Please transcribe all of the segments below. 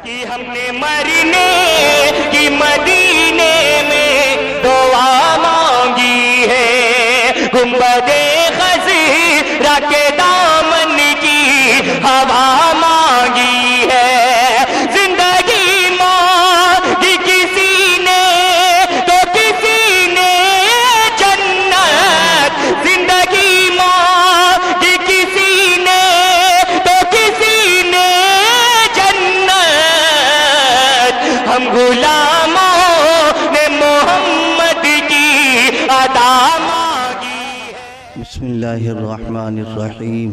کہ ہم نے مرنے کی مدینے میں دعا مانگی ہے، گنبد خضرا کے دامن کی ہوا مانگی ہے، زندگی مانگی کسی نے تو کسی نے جنت، زندگی مانگی کسی نے تو کسی نے جنت، ہم غلاموں نے محمد کی ادا مانگی ہے۔ بسم اللہ الرحمن الرحیم۔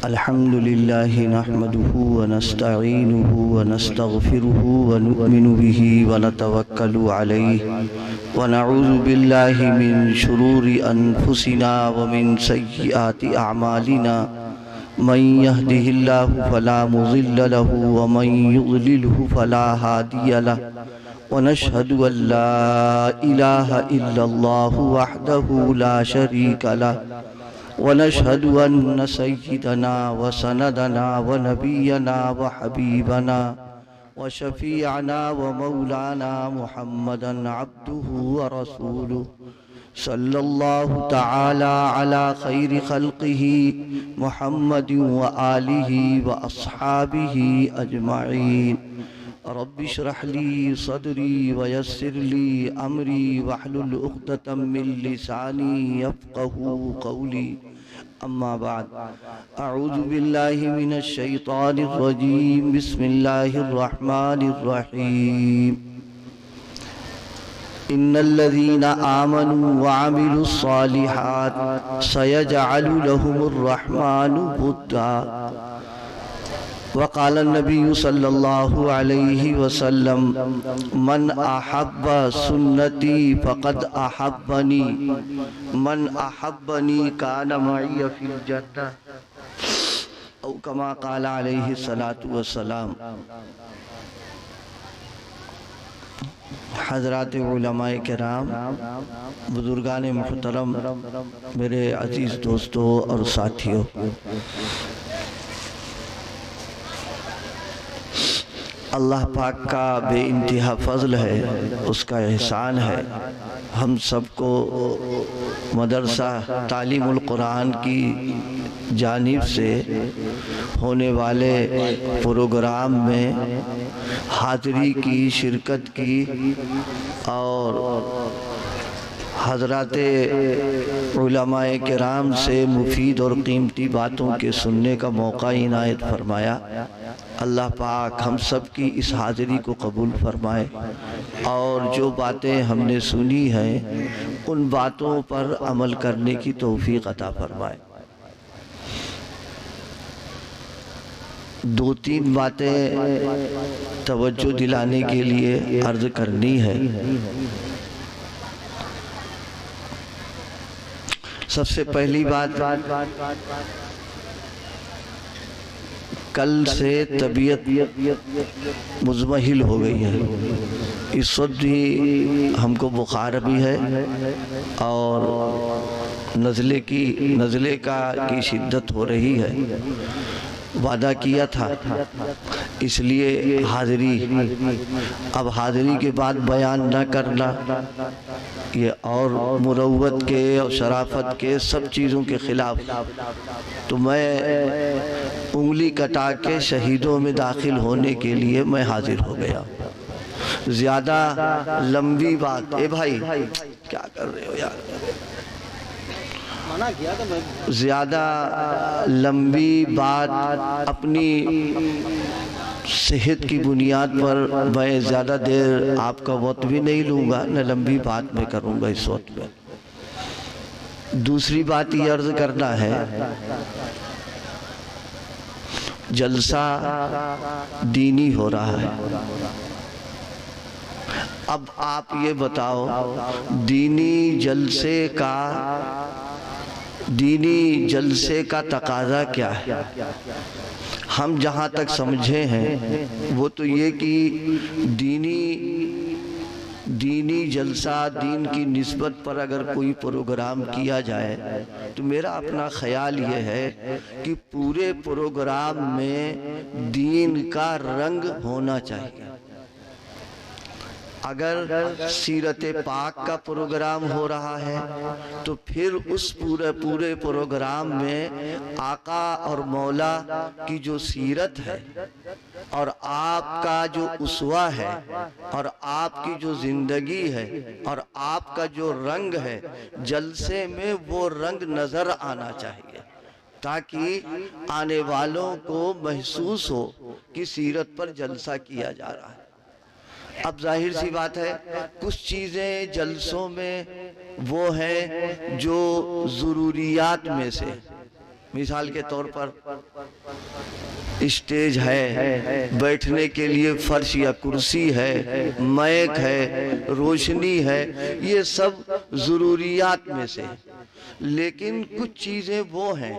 الحمد للہ نحمده ونستعینه ونستغفره ونؤمن به ونتوکل علیہ ونعوذ باللہ من شرور انفسنا ومن سیئات اعمالنا، من يهده الله فلا مضل له ومن يضلله فلا هادي له، ونشهد أن لا إله إلا الله وحده لا شريك له، ونشهد أن سيدنا وسندنا ونبينا وحبيبنا وشفيعنا ومولانا محمدا عبده ورسوله صلى الله تعالى على خير خلقه محمد وآله وأصحابه أجمعين۔ رب اشرح لي صدري ويسر لي أمري واحلل عقدة من لساني يفقهوا قولي، أما بعد، أعوذ بالله من الشيطان الرجيم، بسم الله الرحمن الرحيم۔ إن الذين آمنوا وعملوا الصالحات سيجعل لهم الرحمن ودا، وقال النبي صلى الله عليه وسلم من أحب سنتي فقد أحبني، من أحبني كان معي في الجنة، أو كما قال عليه الصلاة والسلام۔ حضرات علماء کرام، بزرگان محترم، میرے عزیز دوستوں اور ساتھیوں، اللہ پاک کا بے انتہا فضل ہے، اس کا احسان ہے، ہم سب کو مدرسہ تعلیم القرآن کی جانب سے ہونے والے پروگرام میں حاضری کی، شرکت کی اور حضرات علماء کرام سے مفید اور قیمتی باتوں کے سننے کا موقع عنایت فرمایا۔ اللہ پاک ہم سب کی اس حاضری کو قبول فرمائے، اور جو باتیں ہم نے سنی ہیں ان باتوں پر عمل کرنے کی توفیق عطا فرمائے۔ دو تین باتیں توجہ دلانے کے لیے عرض کرنی ہے۔ سب سے پہلی بات، کل سے طبیعت مزمحل ہو گئی ہے، اس وقت بھی ہم کو بخار بھی ہے اور نزلے کی شدت ہو رہی ہے۔ وعدہ کیا تھا، اس لیے اب حاضری کے بعد بیان نہ کرنا یہ اور مروت کے اور شرافت کے سب چیزوں کے خلاف، تو میں انگلی کٹا کے شہیدوں میں داخل ہونے کے لیے میں حاضر ہو گیا۔ زیادہ لمبی بات، اے بھائی کیا کر رہے ہو یار، زیادہ لمبی بات اپنی صحت کی بنیاد پر میں زیادہ دیر آپ کا وقت بھی نہیں لوں گا، نہ لمبی بات میں کروں گا اس وقت میں۔ دوسری بات یہ عرض کرنا ہے، جلسہ دینی ہو رہا ہے، اب آپ یہ بتاؤ دینی جلسے کا تقاضا کیا ہے؟ ہم جہاں تک سمجھے ہیں وہ تو یہ کہ دینی جلسہ دین کی نسبت پر اگر کوئی پروگرام کیا جائے تو میرا اپنا خیال یہ ہے کہ پورے پروگرام میں دین کا رنگ ہونا چاہیے۔ اگر سیرت پاک کا پروگرام ہو رہا ہے تو پھر اس پورے پروگرام میں آقا اور مولا کی جو سیرت ہے اور آپ کا جو اسوہ ہے اور آپ کی جو زندگی ہے اور آپ کا جو رنگ ہے، جلسے میں وہ رنگ نظر آنا چاہیے تاکہ آنے والوں کو محسوس ہو کہ سیرت پر جلسہ کیا جا رہا ہے۔ اب ظاہر سی بات ہے کچھ چیزیں جلسوں میں وہ ہیں جو ضروریات میں سے، مثال کے طور پر اسٹیج ہے، بیٹھنے کے لیے فرش یا کرسی ہے، مائک ہے، روشنی ہے، یہ سب ضروریات میں سے۔ لیکن کچھ چیزیں وہ ہیں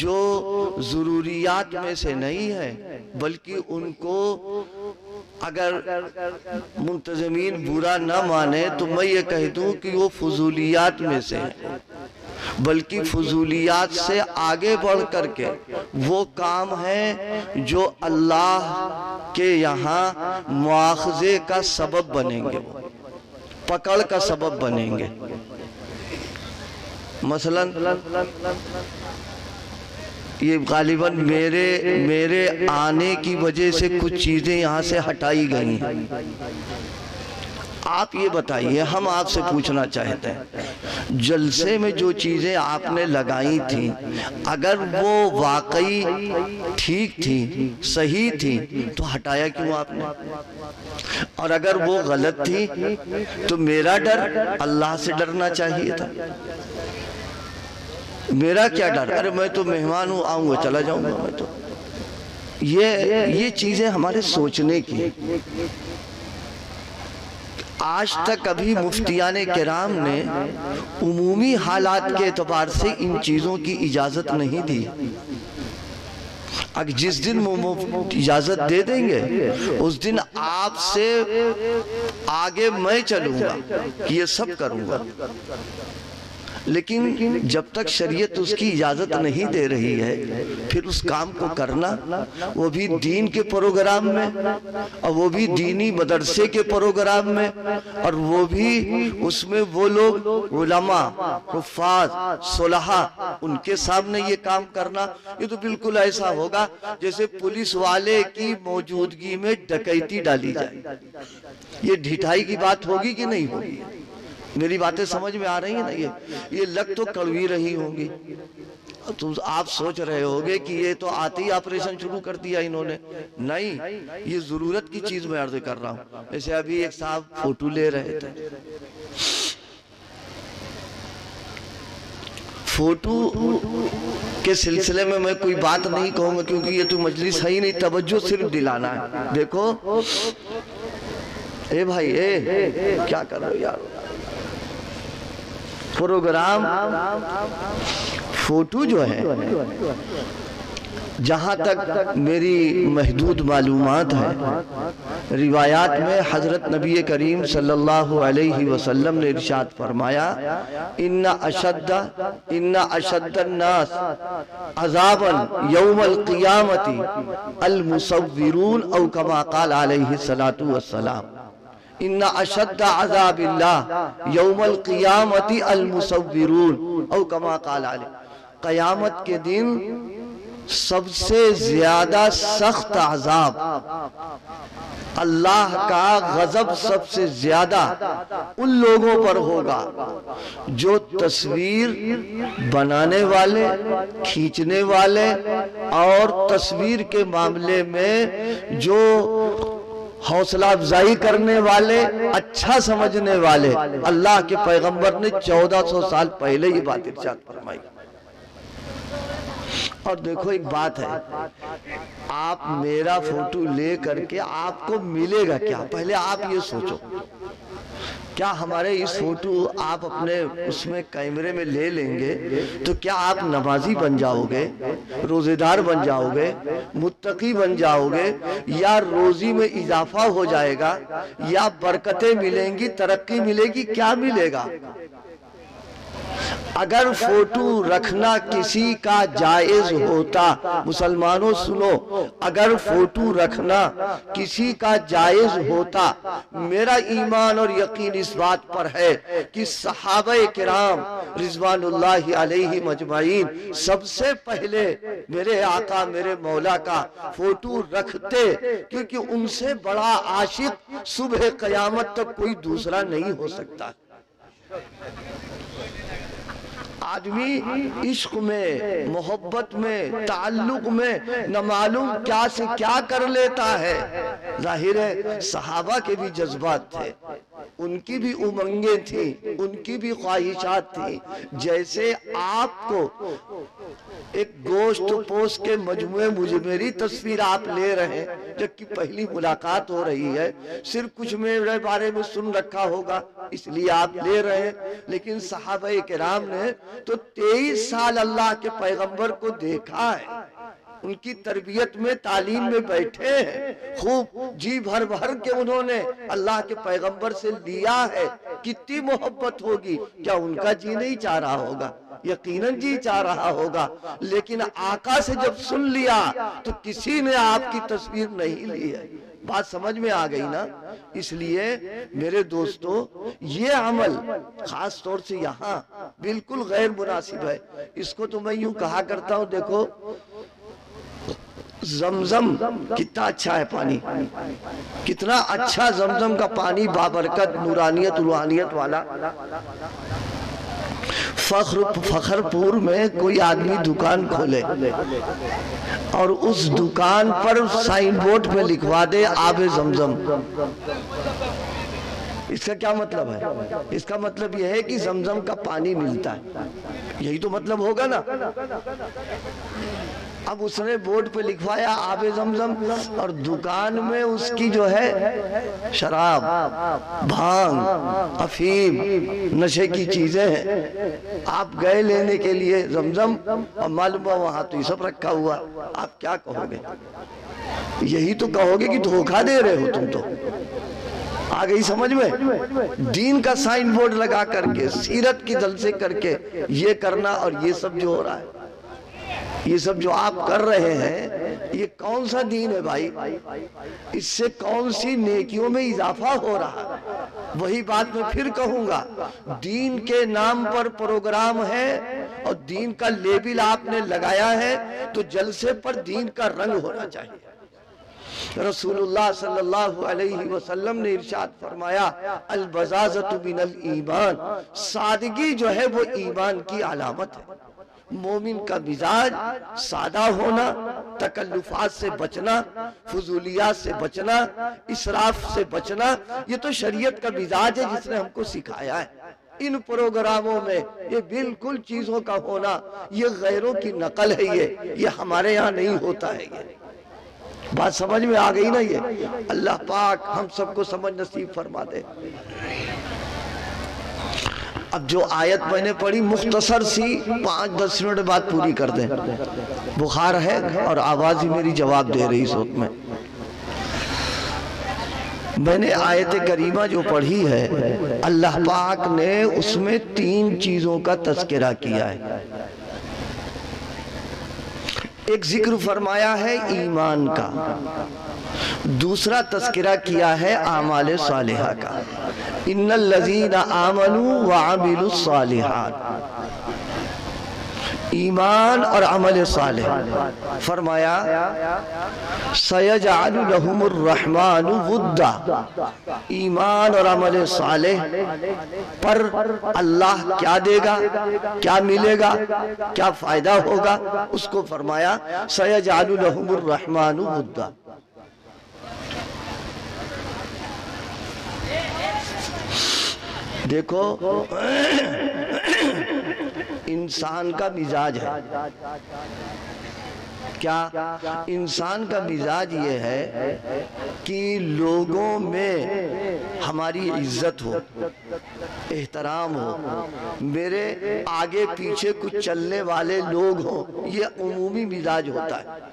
جو ضروریات میں سے نہیں ہیں بلکہ ان کو اگر منتظمین برا نہ مانے تو میں یہ کہہ دوں کہ وہ فضولیات میں سے ہیں، بلکہ فضولیات سے آگے بڑھ کر کے وہ کام ہیں جو اللہ کے یہاں مواخذے کا سبب بنیں گے، پکڑ کا سبب بنیں گے۔ مثلاً یہ غالباً میرے آنے کی وجہ سے کچھ چیزیں یہاں سے ہٹائی گئی ہیں۔ آپ یہ بتائیے، ہم آپ سے پوچھنا چاہتے ہیں جلسے میں جو چیزیں آپ نے لگائی تھیں اگر وہ واقعی ٹھیک تھی، صحیح تھی تو ہٹایا کیوں آپ نے؟ اور اگر وہ غلط تھی تو میرا ڈر اللہ سے ڈرنا چاہیے تھا۔ میرا کیا ڈر؟ ارے میں تو مہمان ہوں، آؤں گا چلا جاؤں گا میں تو۔ یہ چیزیں ہمارے سوچنے کی۔ آج تک ابھی مفتیان کرام نے عمومی حالات کے اعتبار سے ان چیزوں کی اجازت نہیں دی۔ اگر جس دن اجازت دے دیں گے اس دن آپ سے آگے میں چلوں گا، یہ سب کروں گا۔ لیکن جب تک شریعت اس کی اجازت نہیں دے رہی ہے پھر اس کام کو کرنا، وہ بھی دین کے پروگرام میں، اور وہ بھی دینی مدرسے کے پروگرام میں، اور وہ بھی اس میں وہ لوگ علماء، حفاظ، صلحاء، ان کے سامنے یہ کام کرنا، یہ تو بالکل ایسا ہوگا جیسے پولیس والے کی موجودگی میں ڈکیتی ڈالی جائے۔ یہ ڈھٹائی کی بات ہوگی کہ نہیں ہوگی؟ میری باتیں سمجھ میں آ رہی ہیں نا؟ یہ لگ تو کڑوی رہی ہوں گی۔ تو آپ سوچ رہے ہوگے کہ یہ تو آتے ہی آپریشن شروع کر دیا انہوں نے۔ نہیں، یہ ضرورت کی چیز میں عرض کر رہا ہوں۔ جیسے ابھی ایک صاحب فوٹو لے رہے تھے، فوٹو کے سلسلے میں میں کوئی بات نہیں کہوں گا کیونکہ یہ تو مجلس ہے ہی نہیں، توجہ صرف دلانا ہے۔ دیکھو اے بھائی، کیا کر رہے ہو یار؟ پروگرام فوٹو جو ہے، جہاں تک میری محدود معلومات ہے، روایات میں حضرت نبی کریم صلی اللہ علیہ وسلم نے ارشاد فرمایا، ان اشد الناس عذابا یوم القیامت المصورون، او کما قال علیہ الصلاۃ والسلام، ان اشد عذاب اللہ یوم القیامت المصورون، او کما قال علیہ۔ قیامت کے دن سب سے زیادہ سخت عذاب، اللہ کا غضب سب سے زیادہ ان لوگوں پر ہوگا جو تصویر بنانے والے، کھینچنے والے اور تصویر کے معاملے میں جو حوصلہ افزائی کرنے والے، اچھا سمجھنے والے۔ اللہ کے پیغمبر نے 1400 سال پہلے یہ بات ارشاد فرمائی۔ اور دیکھو ایک بات ہے، آپ میرا فوٹو لے کر کے آپ کو ملے گا کیا؟ پہلے آپ یہ سوچو۔ کیا ہمارے اس فوٹو آپ اپنے اس میں کیمرے میں لے لیں گے تو کیا آپ نمازی بن جاؤ گے، روزے دار بن جاؤ گے، متقی بن جاؤ گے، یا روزی میں اضافہ ہو جائے گا، یا برکتیں ملیں گی، ترقی ملے گی، کیا ملے گا؟ اگر فوٹو رکھنا کسی کا جائز ہوتا، مسلمانوں سنو، اگر فوٹو رکھنا کسی کا جائز ہوتا، میرا ایمان اور یقین اس بات پر ہے کہ صحابہ کرام رضوان اللہ علیہ مجمعین سب سے پہلے میرے آقا میرے مولا کا فوٹو رکھتے، کیونکہ ان سے بڑا عاشق صبح قیامت تک کوئی دوسرا نہیں ہو سکتا۔ آدمی عشق میں، محبت میں، تعلق میں نہ معلوم کیا سے کیا کر لیتا ہے۔ ظاہر ہے صحابہ کے بھی جذبات تھے، ان کی بھی امنگیں تھیں، ان کی بھی خواہشات تھیں۔ جیسے آپ کو ایک گوشت پوش کے مجموعے، مجھے میری تصویر آپ لے رہے ہیں جبکہ پہلی ملاقات ہو رہی ہے، صرف کچھ میرے بارے میں سن رکھا ہوگا اس لیے آپ لے رہے ہیں، لیکن صحابہ کرام نے تو 23 سال اللہ کے پیغمبر کو دیکھا ہے، ان کی تربیت میں، تعلیم میں بیٹھے ہیں، خوب جی بھر بھر کے انہوں نے اللہ کے پیغمبر سے لیا ہے۔ کتنی محبت ہوگی، کیا ان کا جی نہیں چاہ رہا ہوگا؟ یقیناً جی چاہ رہا ہوگا، لیکن آقا سے جب سن لیا تو کسی نے آپ کی تصویر نہیں لی ہے۔ بات سمجھ میں آ گئی نا؟ اس لیے میرے دوستو یہ عمل خاص طور سے یہاں بالکل غیر مناسب ہے۔ اس کو تو میں یوں کہا کرتا ہوں، دیکھو زمزم کتنا اچھا ہے پانی، کتنا اچھا زمزم کا پانی، بابرکت، نورانیت، روحانیت والا۔ فخر پور میں کوئی آدمی دکان کھولے اور اس دکان پر سائن بورڈ پہ لکھوا دے آب زمزم، اس کا کیا مطلب ہے؟ اس کا مطلب یہ ہے کہ زمزم کا پانی ملتا ہے، یہی تو مطلب ہوگا نا۔ اب اس نے بورڈ پہ لکھوایا آب زمزم، اور دکان میں اس کی جو ہے شراب، بھانگ، افیم، نشے کی چیزیں ہیں۔ آپ گئے لینے کے لیے زمزم اور معلوم ہوا وہاں تو یہ سب رکھا ہوا، آپ کیا کہو گے؟ یہی تو کہو گے کہ دھوکہ دے رہے ہو تم تو۔ آ گئی سمجھ میں؟ دین کا سائن بورڈ لگا کر کے، سیرت کی جلسے کر کے یہ کرنا، اور یہ سب جو ہو رہا ہے، یہ سب جو آپ کر رہے ہیں، یہ کون سا دین ہے بھائی؟ اس سے کون سی نیکیوں میں اضافہ ہو رہا ہے؟ وہی بات میں پھر کہوں گا، دین کے نام پر پروگرام ہے اور دین کا لیبل آپ نے لگایا ہے تو جلسے پر دین کا رنگ ہونا چاہیے۔ رسول اللہ صلی اللہ علیہ وسلم نے ارشاد فرمایا، البزازۃ من الایمان، سادگی جو ہے وہ ایمان کی علامت ہے۔ مومن کا مزاج سادہ ہونا، تکلفات سے بچنا، فضولیات سے بچنا، اسراف سے بچنا، یہ تو شریعت کا مزاج ہے جس نے ہم کو سکھایا ہے۔ ان پروگراموں میں یہ بالکل چیزوں کا ہونا، یہ غیروں کی نقل ہے، یہ ہمارے یہاں نہیں ہوتا ہے۔ یہ بات سمجھ میں آ گئی نا؟ یہ اللہ پاک ہم سب کو سمجھ نصیب فرما دے۔ اب جو آیت میں نے پڑھی مختصر سی 5-10 منٹ بعد پوری کر دیں، بخار ہے اور آواز ہی میری جواب دے رہی اس وقت میں نے آیت کریمہ جو پڑھی ہے، اللہ پاک نے اس میں 3 چیزوں کا تذکرہ کیا ہے۔ ایک ذکر فرمایا ہے ایمان کا، دوسرا تذکرہ کیا ہے اعمال صالحہ کا، ان الذین آمنوا وعملوا الصالحات، ایمان اور عمل صالح۔ فرمایا سَيَجْعَلُ لَهُمُ الرَّحْمَنُ وُدًّا، ایمان اور عمل صالح پر اللہ کیا دے گا، کیا ملے گا، کیا فائدہ ہوگا، اس کو فرمایا سَيَجْعَلُ لَهُمُ الرَّحْمَنُ وُدًّا۔ دیکھو انسان کا مزاج ہے کیا انسان کا مزاج یہ ہے کہ لوگوں میں ہماری عزت ہو، احترام ہو، میرے آگے پیچھے کچھ چلنے والے لوگ ہوں، یہ عمومی مزاج ہوتا ہے۔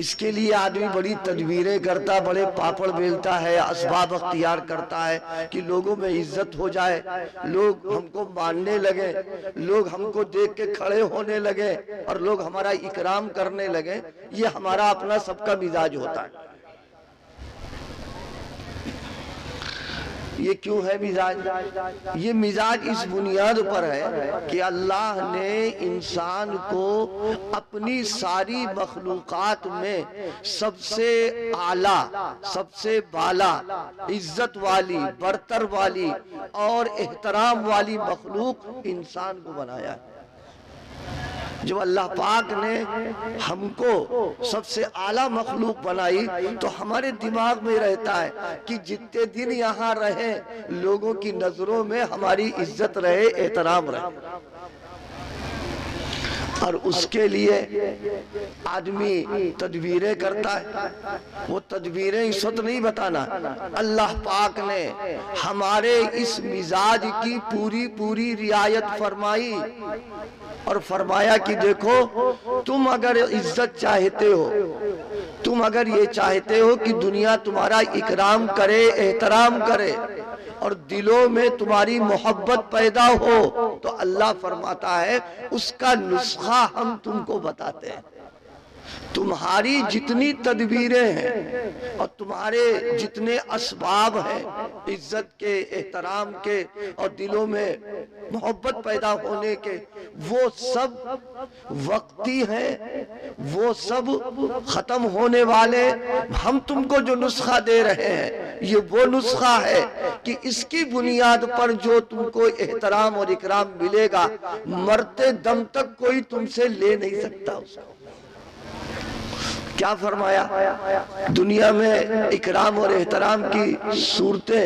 اس کے لیے آدمی بڑی تدبیریں کرتا، بڑے پاپڑ بیلتا ہے، اسباب اختیار کرتا ہے کہ لوگوں میں عزت ہو جائے، لوگ ہم کو ماننے لگے، لوگ ہم کو دیکھ کے کھڑے ہونے لگے اور لوگ ہمارا اکرام کرنے لگے۔ یہ ہمارا اپنا سب کا مزاج ہوتا ہے۔ یہ کیوں ہے مزاج؟ یہ مزاج اس بنیاد پر ہے کہ اللہ نے انسان کو اپنی ساری مخلوقات میں سب سے اعلیٰ، سب سے بالا، عزت والی، برتر والی اور احترام والی مخلوق انسان کو بنایا ہے۔ جب اللہ پاک نے ہم کو سب سے اعلیٰ مخلوق بنائی تو ہمارے دماغ میں رہتا ہے کہ جتنے دن یہاں رہیں لوگوں کی نظروں میں ہماری عزت رہے، احترام رہے، اور اس کے لیے آدمی تدبیریں کرتا ہے۔ وہ تدبیریں اس وقت نہیں بتانا، اللہ پاک نے ہمارے اس مزاج کی پوری رعایت فرمائی اور فرمایا کہ دیکھو تم اگر عزت چاہتے ہو، تم اگر یہ چاہتے ہو کہ دنیا تمہارا اکرام کرے، احترام کرے اور دلوں میں تمہاری محبت پیدا ہو، تو اللہ فرماتا ہے اس کا نسخہ ہم تم کو بتاتے ہیں۔ تمہاری جتنی تدبیریں ہیں اور تمہارے جتنے اسباب ہیں عزت کے، احترام کے اور دلوں میں محبت پیدا ہونے کے، وہ سب وقتی ہیں، وہ سب ختم ہونے والے۔ ہم تم کو جو نسخہ دے رہے ہیں یہ وہ نسخہ ہے کہ اس کی بنیاد پر جو تم کو احترام اور اکرام ملے گا، مرتے دم تک کوئی تم سے لے نہیں سکتا اس کو۔ کیا فرمایا؟ دنیا میں اکرام اور احترام کی صورتیں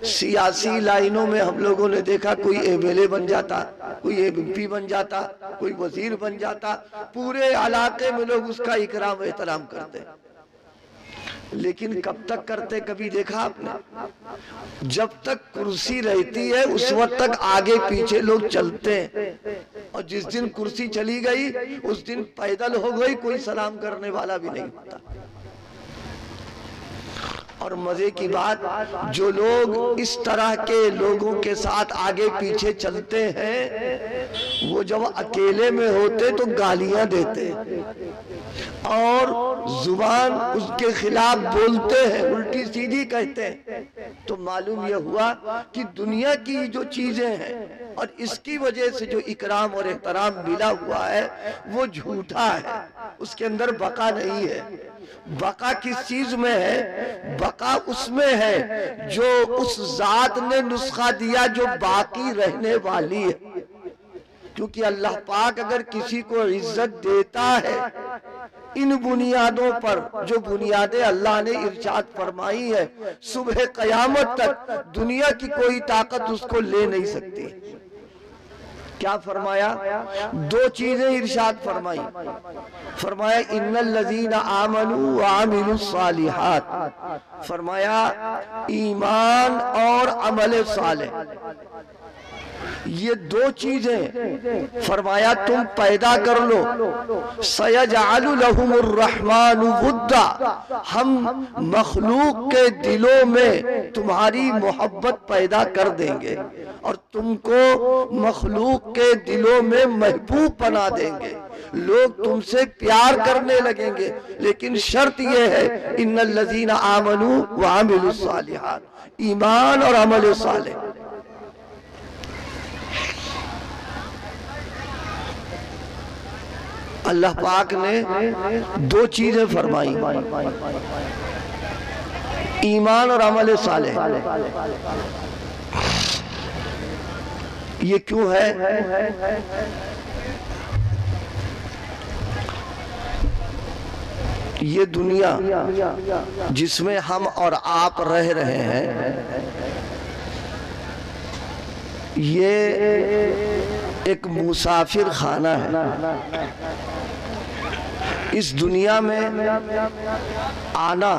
سیاسی لائنوں میں ہم لوگوں نے دیکھا، کوئی ایم ایل اے بن جاتا، کوئی ایم پی بن جاتا، کوئی وزیر بن جاتا، پورے علاقے میں لوگ اس کا اکرام و احترام کرتے۔ لیکن کب تک کرتے؟ کبھی دیکھا آپ نے؟ جب تک کرسی رہتی ہے اس وقت تک آگے پیچھے لوگ چلتے ہیں، اور جس دن کرسی چلی گئی اس دن پیدل ہو گئی، کوئی سلام کرنے والا بھی نہیں ہوتا۔ اور مزے کی بات، جو لوگ اس طرح کے لوگوں کے ساتھ آگے پیچھے چلتے ہیں وہ جب اکیلے میں ہوتے تو گالیاں دیتے اور زبان اس کے خلاف بولتے ہیں، الٹی سیدھی کہتے ہیں۔ تو معلوم یہ ہوا کہ دنیا کی جو چیزیں ہیں اور اس کی وجہ سے جو اکرام اور احترام ملا ہوا ہے وہ جھوٹا ہے، اس کے اندر بقا نہیں ہے۔ بقا کس چیز میں ہے؟ بقا اس میں ہے جو اس ذات نے نسخہ دیا جو باقی رہنے والی ہے۔ کیونکہ اللہ پاک اگر کسی کو عزت دیتا ہے ان بنیادوں پر جو بنیادیں اللہ نے ارشاد فرمائی ہے، صبح قیامت تک دنیا کی کوئی طاقت اس کو لے نہیں سکتی۔ کیا فرمایا؟ دو چیزیں ارشاد فرمائی۔ فرمایا ان الذین آمنوا وعملوا الصالحات، فرمایا ایمان اور عمل صالح، یہ دو چیزیں فرمایا تم پیدا کر لو، سَيَجْعَلُ لَهُمُ الرَّحْمَنُ وُدًّا، ہم مخلوق کے دلوں میں تمہاری محبت پیدا کر دیں گے اور تم کو مخلوق کے دلوں میں محبوب بنا دیں گے، لوگ تم سے پیار کرنے لگیں گے۔ لیکن شرط یہ ہے ان الذین آمنوا وعملوا الصالحات، ایمان اور عمل صالح۔ اللہ پاک نے دو چیزیں فرمائی، ایمان اور عمل صالح۔ یہ کیوں ہے؟ یہ دنیا جس میں ہم اور آپ رہ رہے ہیں یہ ایک مسافر خانہ ہے۔ اس دنیا میں آنا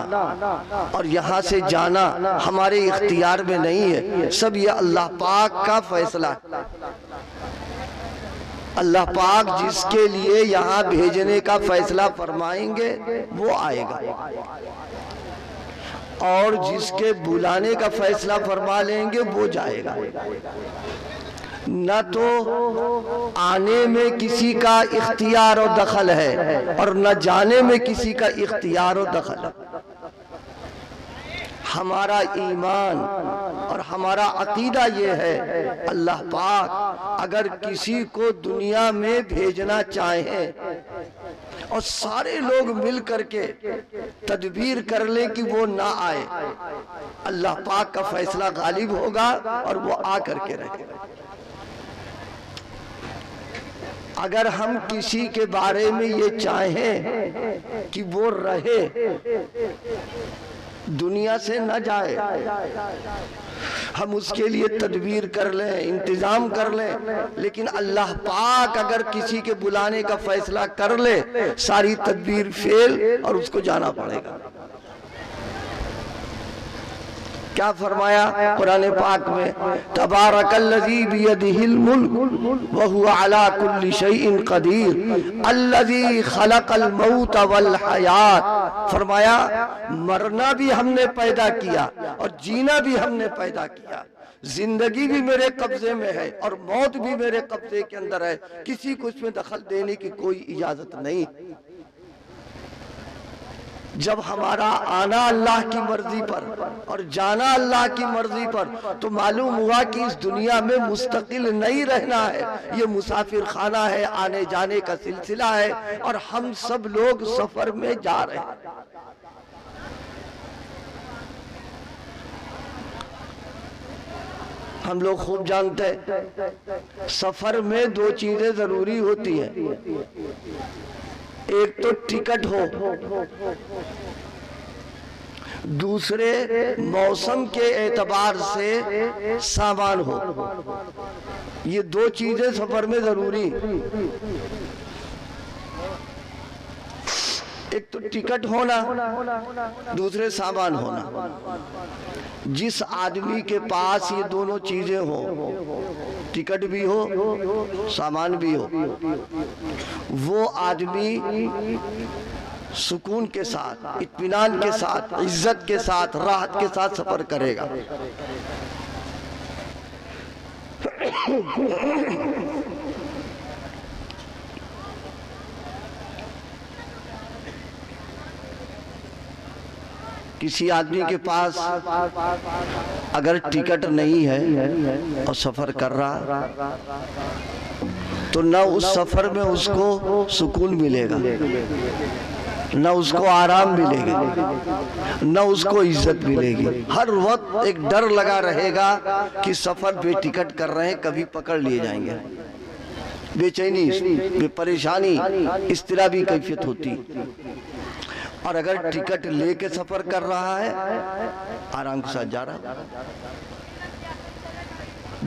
اور یہاں سے جانا ہمارے اختیار میں نہیں ہے، سب یہ اللہ پاک کا فیصلہ ہے۔ اللہ پاک جس کے لیے یہاں بھیجنے کا فیصلہ فرمائیں گے وہ آئے گا، اور جس کے بلانے کا فیصلہ فرما لیں گے وہ جائے گا۔ نہ تو آنے میں کسی کا اختیار و دخل ہے اور نہ جانے میں کسی کا اختیار و دخل ہے۔ ہمارا ایمان اور ہمارا عقیدہ یہ ہے، اللہ پاک اگر کسی کو دنیا میں بھیجنا چاہیں اور سارے لوگ مل کر کے تدبیر کر لیں کہ وہ نہ آئے، اللہ پاک کا فیصلہ غالب ہوگا اور وہ آ کر کے رہے گا۔ اگر ہم کسی کے بارے میں یہ چاہیں کہ وہ رہے، دنیا سے نہ جائے، ہم اس کے لیے تدبیر کر لیں، انتظام کر لیں، لیکن اللہ پاک اگر کسی کے بلانے کا فیصلہ کر لے، ساری تدبیر فیل اور اس کو جانا پڑے گا۔ کیا فرمایا قرآن پاک میں؟ تبارک الذی بیدہ الملک وہو علی کل شیء قدیر الذی خلق الموت والحیات۔ فرمایا مرنا بھی ہم نے پیدا کیا اور جینا بھی ہم نے پیدا کیا، زندگی بھی میرے قبضے میں ہے اور موت بھی میرے قبضے کے اندر ہے، کسی کو اس میں دخل دینے کی کوئی اجازت نہیں۔ جب ہمارا آنا اللہ کی مرضی پر اور جانا اللہ کی مرضی پر، تو معلوم ہوا کہ اس دنیا میں مستقل نہیں رہنا ہے، یہ مسافر خانہ ہے، آنے جانے کا سلسلہ ہے، اور ہم سب لوگ سفر میں جا رہے ہیں۔ ہم لوگ خوب جانتے ہیں سفر میں دو چیزیں ضروری ہوتی ہیں، ایک تو ٹکٹ ہو، دوسرے موسم کے اعتبار سے سامان ہو۔ یہ دو چیزیں سفر میں ضروری، ایک تو ٹکٹ ہونا، دوسرے سامان ہونا۔ جس آدمی کے پاس یہ دونوں چیزیں ہوں، ٹکٹ بھی ہو سامان بھی ہو، وہ آدمی سکون کے ساتھ، اطمینان کے ساتھ، عزت کے ساتھ، راحت کے ساتھ سفر کرے گا۔ کسی آدمی کے پاس اگر ٹکٹ نہیں ہے اور سفر کر رہا، تو نہ اس سفر میں اس کو سکون ملے گا، نہ اس کو آرام ملے گا، نہ اس کو عزت ملے گی۔ ہر وقت ایک ڈر لگا رہے گا کہ سفر بے ٹکٹ کر رہے ہیں، کبھی پکڑ لیے جائیں گے۔ بے چینی، بے پریشانی، اضطرابی کیفیت ہوتی۔ اور اگر ٹکٹ لے کے سفر کر رہا ہے، آرام کے ساتھ جا رہا۔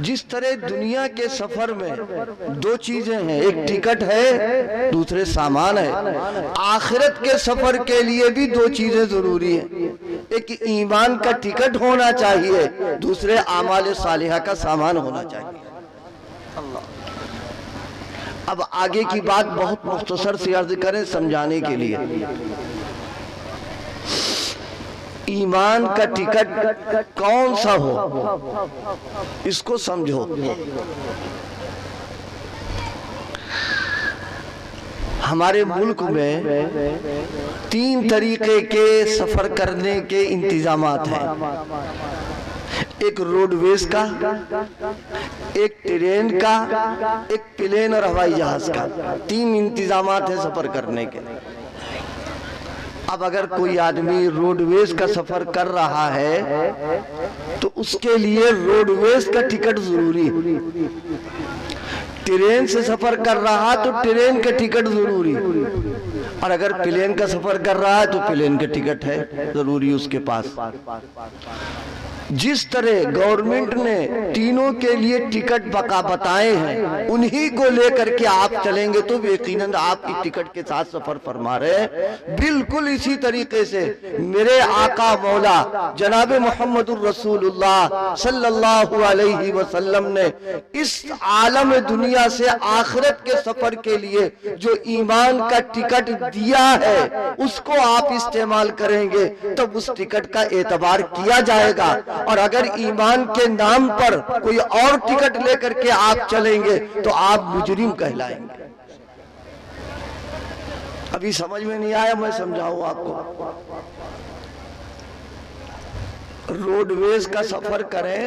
جس طرح دنیا کے سفر میں دو چیزیں ہیں، ایک ٹکٹ ہے، دوسرے سامان ہے، آخرت کے سفر کے لیے بھی دو چیزیں ضروری ہیں، ایک ایمان کا ٹکٹ ہونا چاہیے، دوسرے اعمال صالحہ کا سامان ہونا چاہیے۔ اب آگے کی بات بہت مختصر سی عرض کریں سمجھانے کے لیے۔ ایمان کا ٹکٹ کون سا ہو، اس کو سمجھو۔ ہمارے ملک میں تین طریقے کے سفر کرنے کے انتظامات ہیں، ایک روڈ ویز کا، ایک ٹرین کا، ایک پلین اور ہوائی جہاز کا، تین انتظامات ہیں سفر کرنے کے۔ اب اگر کوئی آدمی روڈ ویز کا سفر کر رہا ہے تو اس کے لیے روڈ ویز کا ٹکٹ ضروری ہے، ٹرین سے سفر کر رہا تو ٹرین کا ٹکٹ ضروری، اور اگر پلین کا سفر کر رہا ہے تو پلین کا ٹکٹ ہے ضروری اس کے پاس۔ جس طرح گورنمنٹ نے تینوں کے لیے ٹکٹ بتائے ہیں انہی کو لے کر کے آپ چلیں گے تو یقیناً آپ کی ٹکٹ کے ساتھ سفر فرما رہے ہیں۔ بالکل اسی طریقے سے میرے آقا مولا جناب محمد الرسول اللہ صلی اللہ علیہ وسلم نے اس عالم دنیا سے آخرت کے سفر کے لیے جو ایمان کا ٹکٹ دیا ہے اس کو آپ استعمال کریں گے تب اس ٹکٹ کا اعتبار کیا جائے گا، اور اگر ایمان کے نام پر کوئی اور ٹکٹ لے کر کے آپ چلیں گے تو آپ مجرم کہلائیں گے۔ ابھی سمجھ میں نہیں آیا، میں سمجھاؤں آپ کو۔ روڈ ویز کا سفر کریں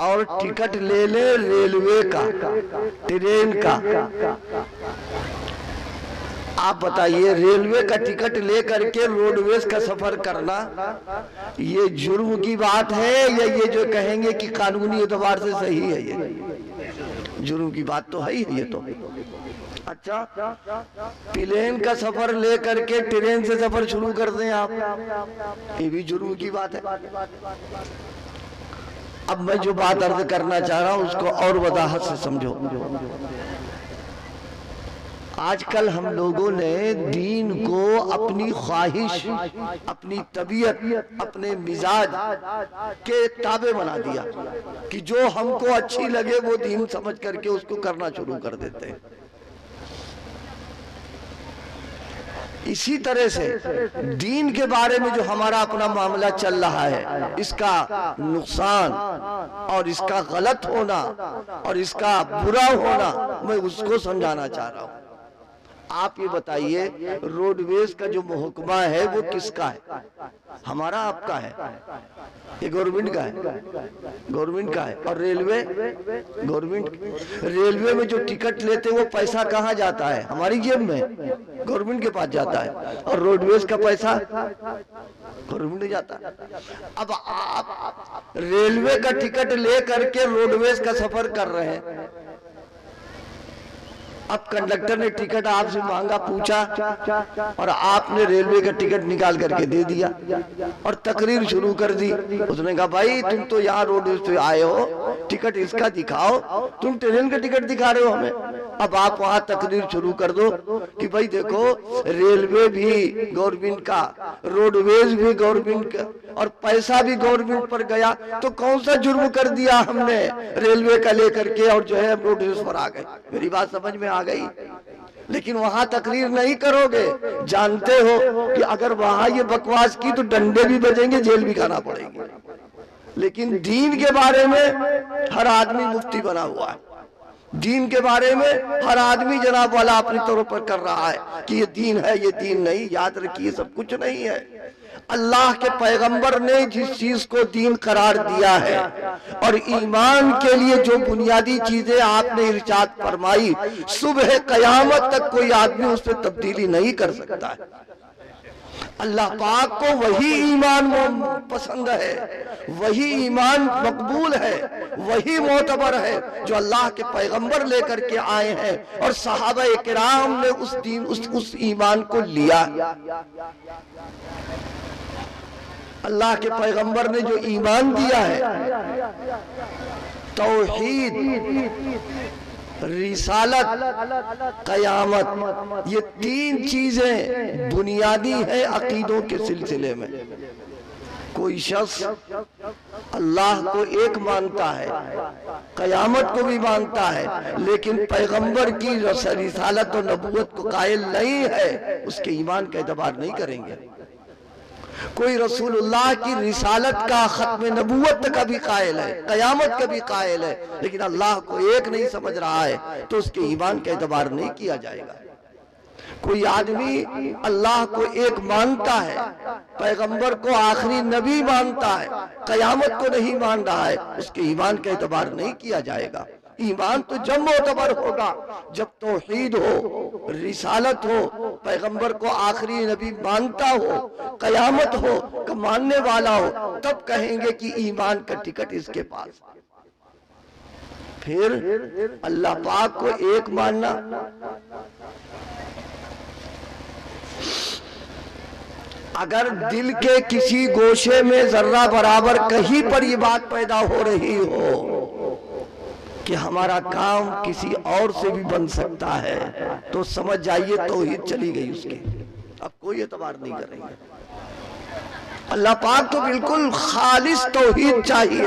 اور ٹکٹ لے لیں ریلوے کا، ٹرین کا، آپ بتائیے ریلوے کا ٹکٹ لے کر کے روڈ ویز کا سفر کرنا یہ جرم کی بات ہے یا یہ جو کہیں گے کہ قانونی اعتبار سے صحیح ہے؟ یہ جرم کی بات تو ہے ہی، یہ تو اچھا پلین کا سفر لے کر کے ٹرین سے سفر شروع کر دیں آپ، یہ بھی جرم کی بات ہے۔ اب میں جو بات عرض کرنا چاہ رہا ہوں اس کو اور وضاحت سے سمجھو۔ آج کل ہم لوگوں نے دین کو اپنی خواہش، اپنی طبیعت، اپنے مزاج کے تابع بنا دیا کہ جو ہم کو اچھی لگے وہ دین سمجھ کر کے اس کو کرنا شروع کر دیتے ہیں۔ اسی طرح سے دین کے بارے میں جو ہمارا اپنا معاملہ چل رہا ہے اس کا نقصان اور اس کا غلط ہونا اور اس کا برا ہونا میں اس کو سمجھانا چاہ رہا ہوں۔ آپ یہ بتائیے روڈ ویز کا جو محکمہ ہے وہ کس کا ہے؟ ہمارا آپ کا ہے؟ یہ گورنمنٹ کا ہے؟ گورنمنٹ کا ہے۔ اور ریلوے؟ گورنمنٹ۔ ریلوے میں جو ٹکٹ لیتے وہ پیسہ کہاں جاتا ہے؟ ہماری جیب میں، گورنمنٹ کے پاس جاتا ہے۔ اور روڈ ویز کا پیسہ گورنمنٹ میں جاتا ہے۔ اب آپ ریلوے کا ٹکٹ لے کر کے روڈ ویز کا سفر کر رہے ہیں، اب کنڈکٹر نے ٹکٹ آپ سے مانگا، پوچھا، اور آپ نے ریلوے کا ٹکٹ نکال کر کے دے دیا اور تقریر شروع کر دی۔ اس نے کہا بھائی تم تو یہاں روڈ پہ آئے ہو، ٹکٹ اس کا دکھاؤ، تم ٹرین کا ٹکٹ دکھا رہے ہو ہمیں۔ اب آپ وہاں تقریر شروع کر دو کہ بھائی دیکھو ریلوے بھی گورنمنٹ کا، روڈ ویز بھی گورنمنٹ کا، اور پیسہ بھی گورنمنٹ پر گیا، تو کون سا جرم کر دیا ہم نے ریلوے کا لے کر کے اور جو ہے روڈ ویز پر آ گئے؟ میری بات سمجھ میں آ گئی؟ لیکن وہاں تقریر نہیں کرو گے، جانتے ہو کہ اگر وہاں یہ بکواس کی تو ڈنڈے بھی بجیں گے، جیل بھی کھانا پڑے گی۔ لیکن دین کے بارے میں ہر آدمی مفتی بنا ہوا ہے، دین کے بارے میں ہر آدمی جناب والا اپنی طور پر کر رہا ہے کہ یہ دین ہے، یہ دین نہیں۔ یاد رکھیے سب کچھ نہیں ہے۔ اللہ کے پیغمبر نے جس چیز کو دین قرار دیا ہے اور ایمان کے لیے جو بنیادی چیزیں آپ نے ارشاد فرمائی، صبح قیامت تک کوئی آدمی اس پہ تبدیلی نہیں کر سکتا ہے۔ اللہ پاک کو وہی ایمان پسند ہے، وہی ایمان مقبول ہے، وہی معتبر ہے جو اللہ کے پیغمبر لے کر کے آئے ہیں اور صحابہ کرام نے اس ایمان کو لیا۔ اللہ کے پیغمبر نے جو ایمان دیا ہے، توحید، رسالت، قیامت، یہ تین چیزیں بنیادی ہیں عقیدوں کے سلسلے میں۔ کوئی شخص اللہ کو ایک مانتا ہے، قیامت کو بھی مانتا ہے، لیکن پیغمبر کی رسالت و نبوت کو قائل نہیں ہے، اس کے ایمان کا اعتبار نہیں کریں گے۔ کوئی رسول اللہ کی رسالت کا، ختم نبوت کا بھی قائل ہے، قیامت کا بھی قائل ہے، لیکن اللہ کو ایک نہیں سمجھ رہا ہے تو اس کے ایمان کا اعتبار نہیں کیا جائے گا۔ کوئی آدمی اللہ کو ایک مانتا ہے، پیغمبر کو آخری نبی مانتا ہے، قیامت کو نہیں مان رہا ہے، اس کے ایمان کا اعتبار نہیں کیا جائے گا۔ ایمان تو جب معتبر ہوگا جب توحید ہو، رسالت ہو، پیغمبر کو آخری نبی مانتا ہو، قیامت ہو، کہ ماننے والا ہو، تب کہیں گے کہ ایمان کا ٹکٹ اس کے پاس۔ پھر اللہ پاک کو ایک ماننا، اگر دل کے کسی گوشے میں ذرہ برابر کہیں پر یہ بات پیدا ہو رہی ہو کہ ہمارا کام کسی اور سے بھی بن سکتا ہے تو سمجھ جائیے توحید چلی گئی اس کی، اب کوئی اعتبار نہیں کر رہی ہے۔ اللہ پاک تو بالکل خالص توحید چاہیے،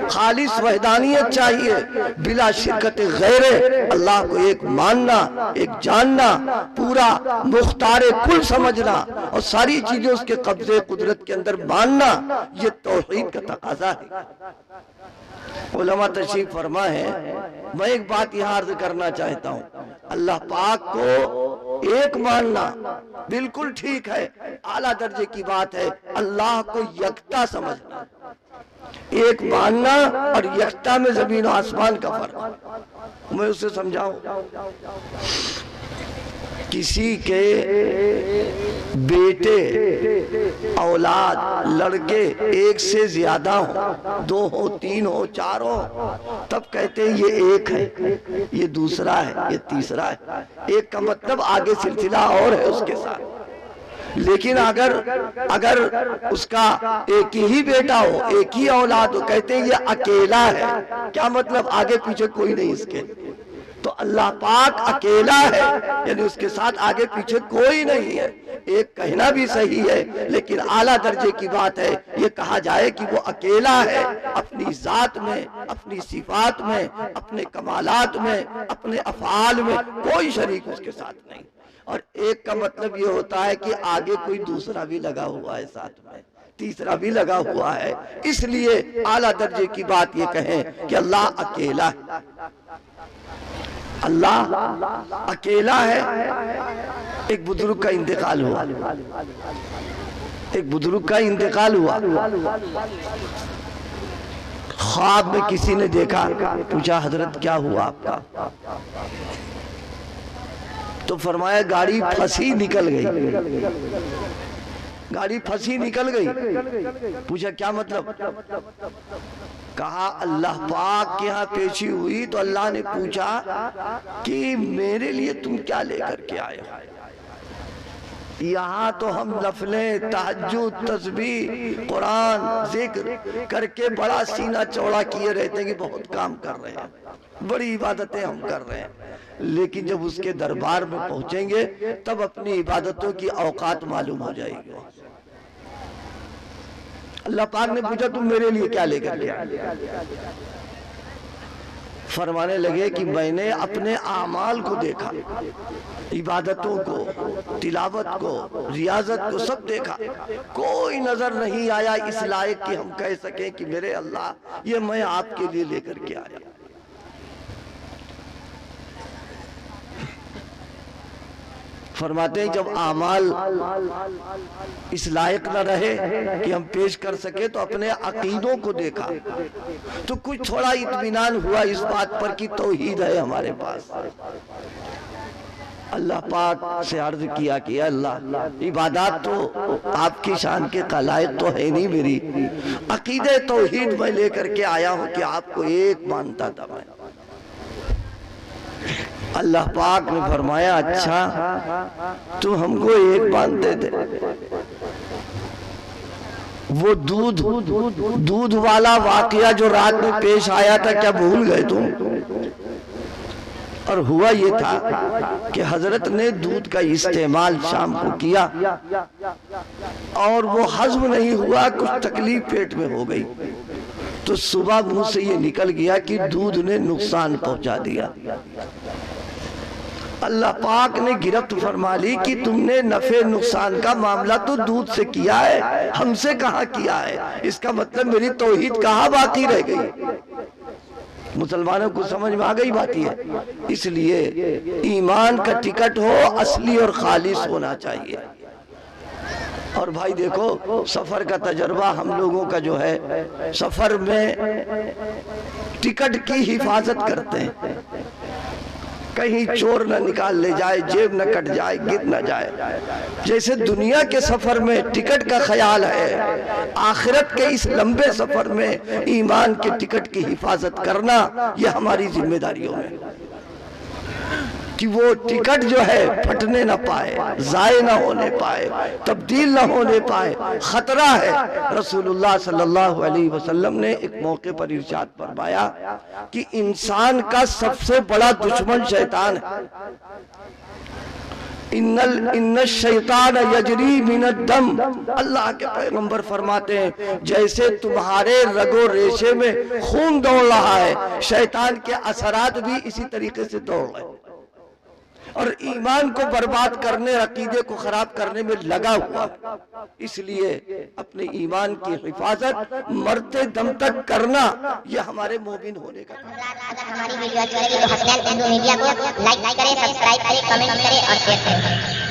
خالص وحدانیت چاہیے، بلا شرکت غیر اللہ کو ایک ماننا، ایک جاننا، پورا مختار کل سمجھنا اور ساری چیزیں اس کے قبضے قدرت کے اندر ماننا، یہ توحید کا تقاضا ہے۔ علماء تشریف فرما ہے، میں ایک بات یہاں عرض کرنا چاہتا ہوں، اللہ پاک کو ایک ماننا بالکل ٹھیک ہے، اعلیٰ درجے کی بات ہے، اللہ کو یکتا سمجھنا، ایک ماننا اور یکتا میں زمین و آسمان کا فرق۔ میں اسے سمجھاؤں، کسی کے بیٹے اولاد لڑکے ایک سے زیادہ ہوں، 2 ہو 3 ہو 4 ہو، تب کہتے ہیں یہ ایک ہے، یہ دوسرا ہے، یہ تیسرا ہے۔ ایک کا مطلب آگے سلسلہ اور ہے اس کے ساتھ، لیکن اگر اس کا ایک ہی بیٹا ہو، ایک ہی اولاد ہو، کہتے ہیں یہ اکیلا ہے۔ کیا مطلب؟ آگے پیچھے کوئی نہیں اس کے۔ تو اللہ پاک اکیلا ہے، یعنی اس کے ساتھ آگے پیچھے کوئی نہیں ہے۔ ایک کہنا بھی صحیح ہے، لیکن اعلیٰ درجے کی بات ہے یہ کہا جائے کہ وہ اکیلا ہے، اپنی ذات میں، اپنی صفات میں، اپنے کمالات میں، اپنے افعال میں کوئی شریک اس کے ساتھ نہیں۔ اور ایک کا مطلب یہ ہوتا ہے کہ آگے کوئی دوسرا بھی لگا ہوا ہے، ساتھ میں تیسرا بھی لگا ہوا ہے۔ اس لیے اعلیٰ درجے کی بات یہ کہیں کہ اللہ اکیلا ہے، اللہ اکیلا ہے۔ ایک بزرگ کا انتقال ہوا، ایک بزرگ کا انتقال ہوا، خواب میں کسی نے دیکھا، پوچھا حضرت کیا ہوا آپ کا؟ تو فرمایا گاڑی پھنسی نکل گئی، گاڑی پھنسی نکل گئی۔ پوچھا کیا مطلب؟ کہا اللہ پاک کے ہاں پیشی ہوئی تو اللہ نے پوچھا کہ میرے لیے تم کیا لے کر کے آئے ہو؟ یہاں تو ہم نفلیں، تہجد، تسبیح، قرآن، ذکر کر کے بڑا سینہ چوڑا کیے رہتے ہیں کہ بہت کام کر رہے ہیں، بڑی عبادتیں ہم کر رہے ہیں، لیکن جب اس کے دربار میں پہنچیں گے تب اپنی عبادتوں کی اوقات معلوم ہو جائے گی۔ اللہ پاک نے پوچھا تم میرے لیے کیا لے کر کے آئے؟ فرمانے لگے کہ میں نے اپنے اعمال کو دیکھا، عبادتوں کو، تلاوت کو، ریاضت کو، سب دیکھا، کوئی نظر نہیں آیا اس لائق کہ ہم کہہ سکیں کہ میرے اللہ یہ میں آپ کے لیے لے کر کے آیا۔ فرماتے ہیں جب اعمال اس لائق نہ رہے کہ ہم پیش کر سکے تو اپنے عقیدوں کو دیکھا تو کچھ تھوڑا اطمینان ہوا اس بات پر کہ توحید ہے ہمارے پاس۔ اللہ پاک سے عرض کیا کہ اللہ عبادات تو آپ کی شان کے لائق تو ہے نہیں، میری عقیدہ توحید میں لے کر کے آیا ہوں کہ آپ کو ایک مانتا تھا میں۔ اللہ پاک نے فرمایا اچھا تو ہم کو ایک مانتے تھے، وہ دودھ والا واقعہ جو رات میں پیش آیا تھا کیا بھول گئے تم؟ اور ہوا یہ تھا کہ حضرت نے دودھ کا استعمال شام کو کیا اور وہ ہضم نہیں ہوا، کچھ تکلیف پیٹ میں ہو گئی، تو صبح منہ سے یہ نکل گیا کہ دودھ نے نقصان پہنچا دیا۔ اللہ پاک نے گرفت فرما لی کہ تم نے نفع نقصان کا معاملہ تو دودھ سے کیا ہے، ہم سے کہاں کیا ہے؟ اس کا مطلب میری توحید کہاں باقی رہ گئی؟ مسلمانوں کو سمجھ میں آ گئی بات ہے۔ اس لیے ایمان کا ٹکٹ ہو اصلی اور خالص ہونا چاہیے۔ اور بھائی دیکھو سفر کا تجربہ ہم لوگوں کا جو ہے، سفر میں ٹکٹ کی حفاظت کرتے ہیں، کہیں چور نہ نکال لے جائے، جیب نہ کٹ جائے، گر نہ جائے۔ جیسے دنیا کے سفر میں ٹکٹ کا خیال ہے، آخرت کے اس لمبے سفر میں ایمان کے ٹکٹ کی حفاظت کرنا یہ ہماری ذمہ داریوں میں۔ کہ وہ ٹکٹ جو ہے پھٹنے نہ پائے، ضائع نہ ہونے پائے، تبدیل نہ ہونے پائے، خطرہ ہے۔ رسول اللہ صلی اللہ علیہ وسلم نے ایک موقع پر ارشاد فرمایا کہ انسان کا سب سے بڑا دشمن شیطان ہے۔ ان الشیطان یجری من الدم، اللہ کے پیغمبر فرماتے ہیں جیسے تمہارے رگ و ریشے میں خون دوڑ رہا ہے، شیطان کے اثرات بھی اسی طریقے سے دوڑ رہے ہیں، اور ایمان کو برباد کرنے، عقیدے کو خراب کرنے میں لگا ہوا۔ اس لیے اپنے ایمان کی حفاظت مرتے دم تک کرنا، یہ ہمارے مومن ہونے کا۔ اگر ہماری ویڈیو اچھی لگی تو حسنین اردو میڈیا کو لائک کریں، سبسکرائب کریں، کمنٹ کریں اور شیئر کریں۔